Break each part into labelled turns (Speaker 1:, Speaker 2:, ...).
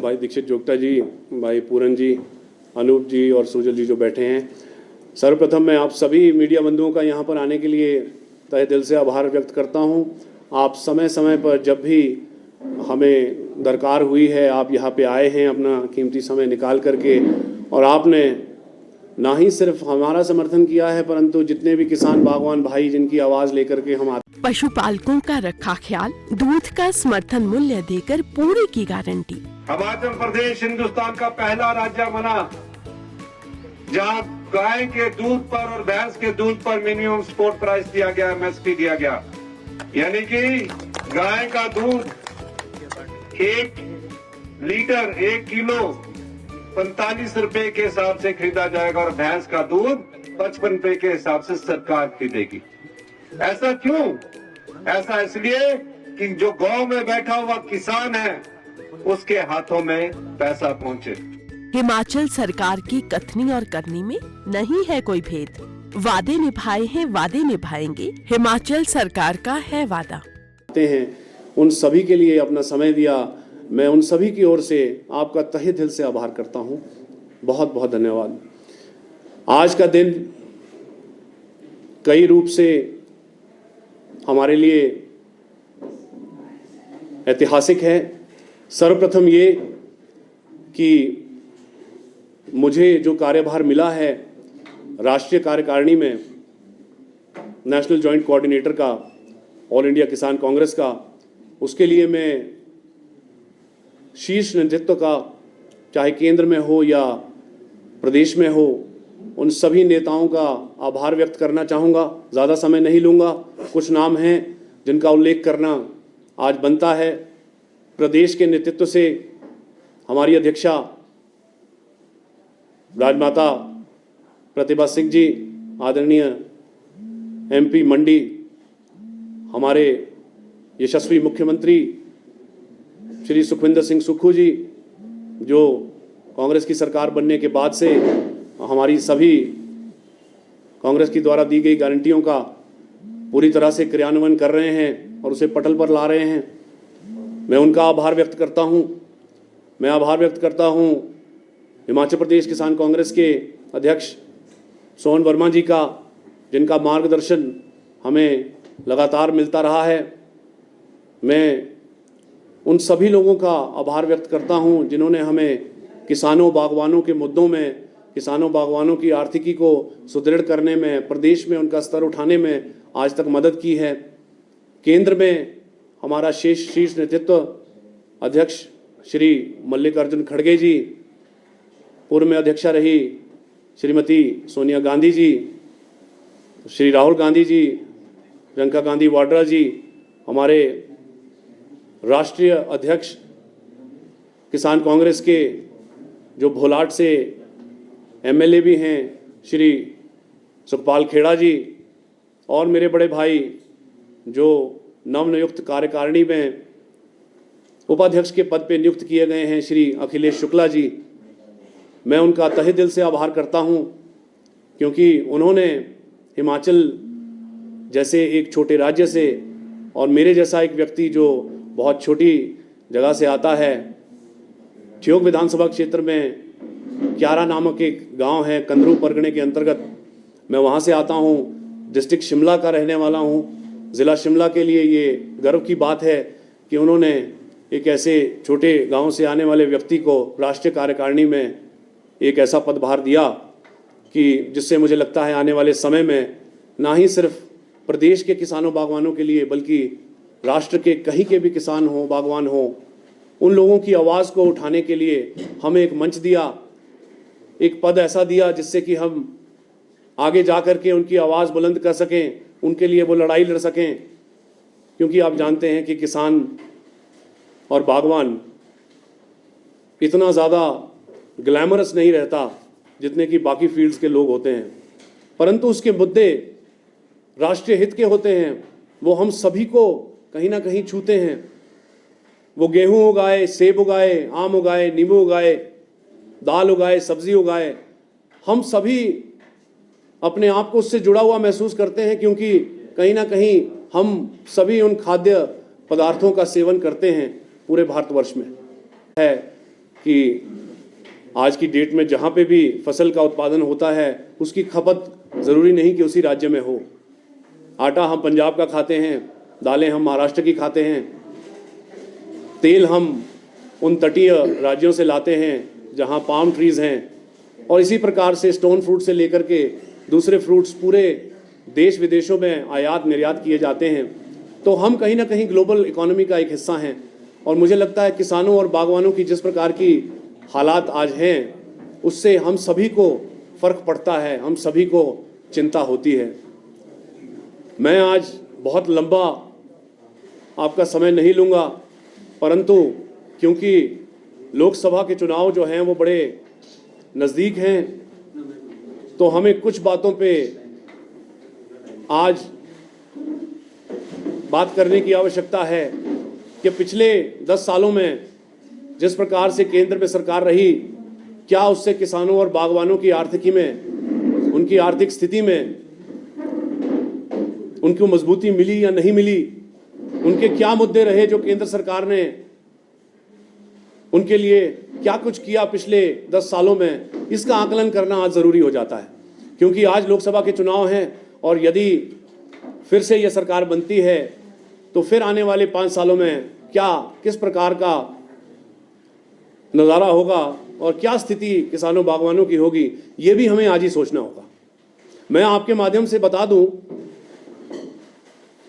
Speaker 1: भाई दीक्षित जोगटा जी, भाई पूरन जी, अनूप जी और सुजल जी जो बैठे हैं, सर्वप्रथम मैं आप सभी मीडिया बंधुओं का यहाँ पर आने के लिए तहे दिल से आभार व्यक्त करता हूँ। आप समय समय पर जब भी हमें दरकार हुई है, आप यहाँ पे आए हैं अपना कीमती समय निकाल करके, और आपने ना ही सिर्फ हमारा समर्थन किया है परंतु जितने भी किसान बागवान भाई जिनकी आवाज़ लेकर के हम आते।
Speaker 2: पशुपालकों का रखा ख्याल, दूध का समर्थन मूल्य देकर पूरी की गारंटी।
Speaker 3: हिमाचल प्रदेश हिंदुस्तान का पहला राज्य बना जहां गाय के दूध पर और भैंस के दूध पर मिनिमम सपोर्ट प्राइस दिया गया, एमएसपी दिया गया, यानी कि गाय का दूध 1 लीटर 1 किलो 45 रुपए के हिसाब से खरीदा जाएगा और भैंस का दूध 55 रुपए के हिसाब से सरकार खरीदेगी। ऐसा क्यों? ऐसा इसलिए कि जो गांव में बैठा हुआ किसान है उसके हाथों में पैसा पहुंचे।
Speaker 2: हिमाचल सरकार की कथनी और करनी में नहीं है कोई भेद। वादे निभाए हैं, वादे निभाएंगे, हिमाचल सरकार का है वादा।
Speaker 1: हैं उन सभी के लिए अपना समय दिया, मैं उन सभी की ओर से आपका तहे दिल से आभार करता हूं। बहुत बहुत धन्यवाद। आज का दिन कई रूप से हमारे लिए ऐतिहासिक है। सर्वप्रथम ये कि मुझे जो कार्यभार मिला है राष्ट्रीय कार्यकारिणी में नेशनल जॉइंट कोऑर्डिनेटर का, ऑल इंडिया किसान कांग्रेस का, उसके लिए मैं शीर्ष नेतृत्व का, चाहे केंद्र में हो या प्रदेश में हो, उन सभी नेताओं का आभार व्यक्त करना चाहूँगा। ज़्यादा समय नहीं लूँगा। कुछ नाम हैं जिनका उल्लेख करना आज बनता है। प्रदेश के नेतृत्व से हमारी अध्यक्षा राजमाता प्रतिभा सिंह जी, आदरणीय एमपी मंडी, हमारे यशस्वी मुख्यमंत्री श्री सुखविंदर सिंह सुक्खू जी, जो कांग्रेस की सरकार बनने के बाद से हमारी सभी कांग्रेस की द्वारा दी गई गारंटियों का पूरी तरह से क्रियान्वयन कर रहे हैं और उसे पटल पर ला रहे हैं। मैं उनका आभार व्यक्त करता हूं। मैं आभार व्यक्त करता हूं हिमाचल प्रदेश किसान कांग्रेस के अध्यक्ष सोहन वर्मा जी का, जिनका मार्गदर्शन हमें लगातार मिलता रहा है। मैं उन सभी लोगों का आभार व्यक्त करता हूं जिन्होंने हमें किसानों बागवानों के मुद्दों में, किसानों बागवानों की आर्थिकी को सुदृढ़ करने में, प्रदेश में उनका स्तर उठाने में आज तक मदद की है। केंद्र में हमारा शीर्ष नेतृत्व अध्यक्ष श्री मल्लिकार्जुन खड़गे जी, पूर्व में अध्यक्षा रही श्रीमती सोनिया गांधी जी, श्री राहुल गांधी जी, प्रियंका गांधी वाड्रा जी, हमारे राष्ट्रीय अध्यक्ष किसान कांग्रेस के जो भोलाट से एमएलए भी हैं श्री सुखपाल खेड़ा जी, और मेरे बड़े भाई जो नवनियुक्त कार्यकारिणी में उपाध्यक्ष के पद पे नियुक्त किए गए हैं श्री अखिलेश शुक्ला जी, मैं उनका तहे दिल से आभार करता हूं, क्योंकि उन्होंने हिमाचल जैसे एक छोटे राज्य से और मेरे जैसा एक व्यक्ति जो बहुत छोटी जगह से आता है, ठियोग विधानसभा क्षेत्र में क्यारा नामक एक गांव है कंदरू परगणे के अंतर्गत, मैं वहां से आता हूं, डिस्ट्रिक्ट शिमला का रहने वाला हूं। ज़िला शिमला के लिए ये गर्व की बात है कि उन्होंने एक ऐसे छोटे गांव से आने वाले व्यक्ति को राष्ट्रीय कार्यकारिणी में एक ऐसा पदभार दिया कि जिससे मुझे लगता है आने वाले समय में ना ही सिर्फ प्रदेश के किसानों बागवानों के लिए बल्कि राष्ट्र के कहीं के भी किसान हों, बागवान हों, उन लोगों की आवाज़ को उठाने के लिए हमें एक मंच दिया, एक पद ऐसा दिया जिससे कि हम आगे जा कर के उनकी आवाज़ बुलंद कर सकें, उनके लिए वो लड़ाई लड़ सकें। क्योंकि आप जानते हैं कि किसान और बागवान इतना ज़्यादा ग्लैमरस नहीं रहता जितने कि बाकी फील्ड्स के लोग होते हैं, परंतु उसके मुद्दे राष्ट्रीय हित के होते हैं, वो हम सभी को कहीं ना कहीं छूते हैं। वो गेहूं उगाए, सेब उगाए, आम उगाए, नींबू उगाए, दाल उगाए, सब्जी उगाए, हम सभी अपने आप को उससे जुड़ा हुआ महसूस करते हैं, क्योंकि कहीं ना कहीं हम सभी उन खाद्य पदार्थों का सेवन करते हैं पूरे भारतवर्ष में। है कि आज की डेट में जहाँ पे भी फसल का उत्पादन होता है उसकी खपत ज़रूरी नहीं कि उसी राज्य में हो। आटा हम पंजाब का खाते हैं, दालें हम महाराष्ट्र की खाते हैं, तेल हम उन तटीय राज्यों से लाते हैं जहाँ पाम ट्रीज़ हैं, और इसी प्रकार से स्टोन फ्रूट से लेकर के दूसरे फ्रूट्स पूरे देश विदेशों में आयात निर्यात किए जाते हैं। तो हम कहीं ना कहीं ग्लोबल इकोनॉमी का एक हिस्सा हैं, और मुझे लगता है किसानों और बागवानों की जिस प्रकार की हालात आज हैं उससे हम सभी को फ़र्क पड़ता है, हम सभी को चिंता होती है। मैं आज बहुत लंबा आपका समय नहीं लूँगा, परंतु क्योंकि लोकसभा के चुनाव जो हैं वो बड़े नज़दीक हैं, तो हमें कुछ बातों पे आज बात करने की आवश्यकता है कि पिछले 10 सालों में जिस प्रकार से केंद्र में सरकार रही, क्या उससे किसानों और बागवानों की आर्थिकी में, उनकी आर्थिक स्थिति में उनको मजबूती मिली या नहीं मिली, उनके क्या मुद्दे रहे जो केंद्र सरकार ने उनके लिए क्या कुछ किया पिछले 10 सालों में, इसका आकलन करना आज ज़रूरी हो जाता है। क्योंकि आज लोकसभा के चुनाव हैं और यदि फिर से यह सरकार बनती है तो फिर आने वाले 5 सालों में क्या किस प्रकार का नज़ारा होगा और क्या स्थिति किसानों बागवानों की होगी, ये भी हमें आज ही सोचना होगा। मैं आपके माध्यम से बता दूं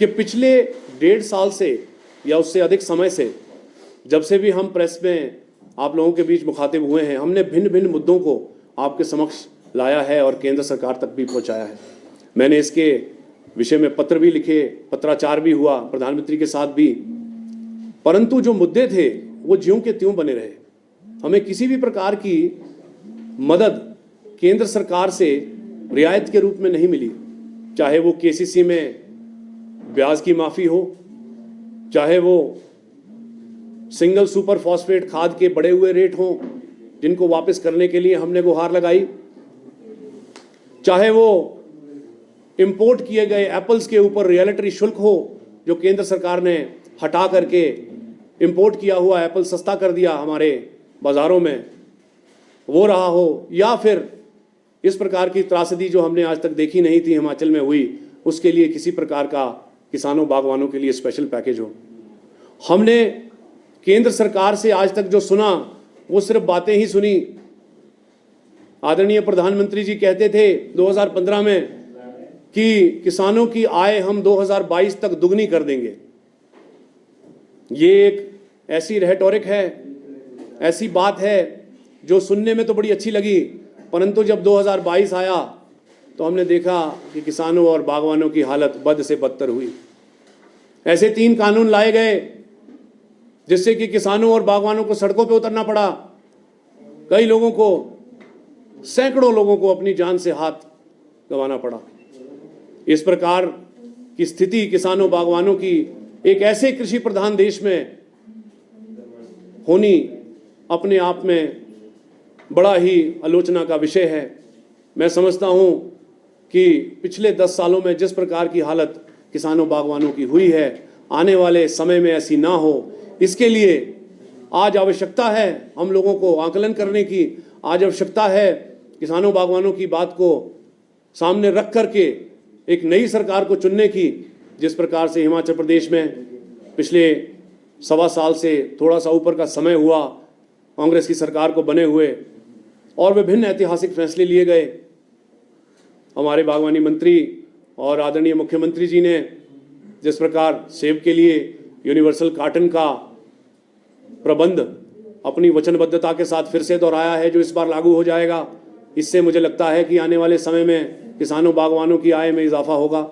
Speaker 1: कि पिछले 1.5 साल से या उससे अधिक समय से जब से भी हम प्रेस में आप लोगों के बीच मुखातिब हुए हैं, हमने भिन्न भिन्न मुद्दों को आपके समक्ष लाया है और केंद्र सरकार तक भी पहुंचाया है। मैंने इसके विषय में पत्र भी लिखे, पत्राचार भी हुआ प्रधानमंत्री के साथ भी, परंतु जो मुद्दे थे वो ज्यों के त्यों बने रहे। हमें किसी भी प्रकार की मदद केंद्र सरकार से रियायत के रूप में नहीं मिली, चाहे वो केसीसी में ब्याज की माफ़ी हो, चाहे वो सिंगल सुपर फॉस्फेट खाद के बढ़े हुए रेट हों जिनको वापस करने के लिए हमने गुहार लगाई, चाहे वो इंपोर्ट किए गए एप्पल्स के ऊपर रियलिटरी शुल्क हो जो केंद्र सरकार ने हटा करके इंपोर्ट किया हुआ एप्पल सस्ता कर दिया हमारे बाज़ारों में, वो रहा हो, या फिर इस प्रकार की त्रासदी जो हमने आज तक देखी नहीं थी हिमाचल में हुई, उसके लिए किसी प्रकार का किसानों बागवानों के लिए स्पेशल पैकेज हो। हमने केंद्र सरकार से आज तक जो सुना वो सिर्फ बातें ही सुनी। आदरणीय प्रधानमंत्री जी कहते थे 2015 में कि किसानों की आय हम 2022 तक दुगनी कर देंगे। ये एक ऐसी रेटोरिक है, ऐसी बात है जो सुनने में तो बड़ी अच्छी लगी, परंतु जब 2022 आया तो हमने देखा कि किसानों और बागवानों की हालत बद से बदतर हुई। ऐसे 3 कानून लाए गए जिससे कि किसानों और बागवानों को सड़कों पे उतरना पड़ा। कई लोगों को, सैकड़ों लोगों को अपनी जान से हाथ गंवाना पड़ा। इस प्रकार की स्थिति किसानों बागवानों की एक ऐसे कृषि प्रधान देश में होनी अपने आप में बड़ा ही आलोचना का विषय है। मैं समझता हूं कि पिछले 10 सालों में जिस प्रकार की हालत किसानों बागवानों की हुई है, आने वाले समय में ऐसी ना हो, इसके लिए आज आवश्यकता है हम लोगों को आकलन करने की। आज आवश्यकता है किसानों बागवानों की बात को सामने रख करके एक नई सरकार को चुनने की। जिस प्रकार से हिमाचल प्रदेश में पिछले 1.25 साल से थोड़ा सा ऊपर का समय हुआ कांग्रेस की सरकार को बने हुए, और विभिन्न ऐतिहासिक फैसले लिए गए। हमारे बागवानी मंत्री और आदरणीय मुख्यमंत्री जी ने जिस प्रकार सेब के लिए यूनिवर्सल कार्टन का प्रबंध अपनी वचनबद्धता के साथ फिर से दोहराया है, जो इस बार लागू हो जाएगा, इससे मुझे लगता है कि आने वाले समय में किसानों बागवानों की आय में इजाफा होगा,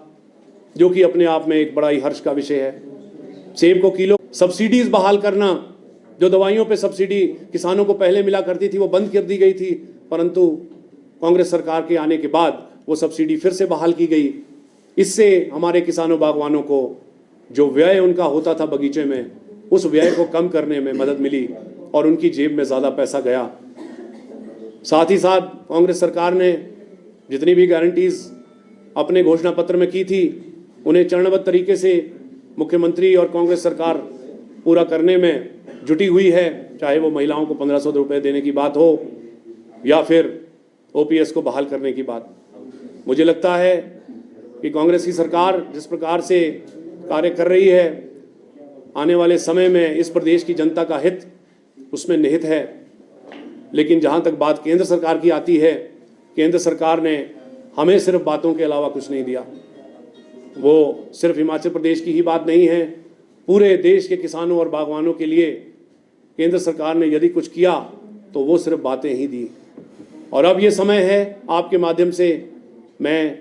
Speaker 1: जो कि अपने आप में एक बड़ा ही हर्ष का विषय है। सेब को किलो, सब्सिडीज बहाल करना, जो दवाइयों पे सब्सिडी किसानों को पहले मिला करती थी वो बंद कर दी गई थी, परंतु कांग्रेस सरकार के आने के बाद वो सब्सिडी फिर से बहाल की गई। इससे हमारे किसानों बागवानों को जो व्यय उनका होता था बगीचे में, उस व्यय को कम करने में मदद मिली और उनकी जेब में ज़्यादा पैसा गया। साथ ही साथ कांग्रेस सरकार ने जितनी भी गारंटीज अपने घोषणा पत्र में की थी, उन्हें चरणबद्ध तरीके से मुख्यमंत्री और कांग्रेस सरकार पूरा करने में जुटी हुई है, चाहे वो महिलाओं को 1500 रुपये देने की बात हो या फिर ओपीएस को बहाल करने की बात। मुझे लगता है कि कांग्रेस की सरकार जिस प्रकार से कार्य कर रही है, आने वाले समय में इस प्रदेश की जनता का हित उसमें निहित है। लेकिन जहाँ तक बात केंद्र सरकार की आती है, केंद्र सरकार ने हमें सिर्फ बातों के अलावा कुछ नहीं दिया। वो सिर्फ हिमाचल प्रदेश की ही बात नहीं है, पूरे देश के किसानों और बागवानों के लिए केंद्र सरकार ने यदि कुछ किया तो वो सिर्फ बातें ही दी। और अब ये समय है, आपके माध्यम से मैं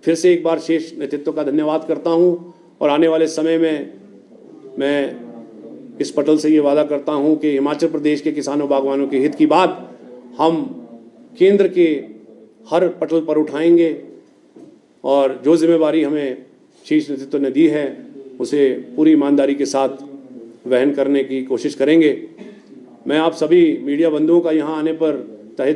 Speaker 1: फिर से एक बार शेष नेतृत्व का धन्यवाद करता हूँ और आने वाले समय में मैं इस पटल से ये वादा करता हूँ कि हिमाचल प्रदेश के किसानों बागवानों के हित की बात हम केंद्र के हर पटल पर उठाएंगे और जो जिम्मेवारी हमें शीर्ष नेतृत्व ने दी है उसे पूरी ईमानदारी के साथ वहन करने की कोशिश करेंगे। मैं आप सभी मीडिया बंधुओं का यहाँ आने पर तहे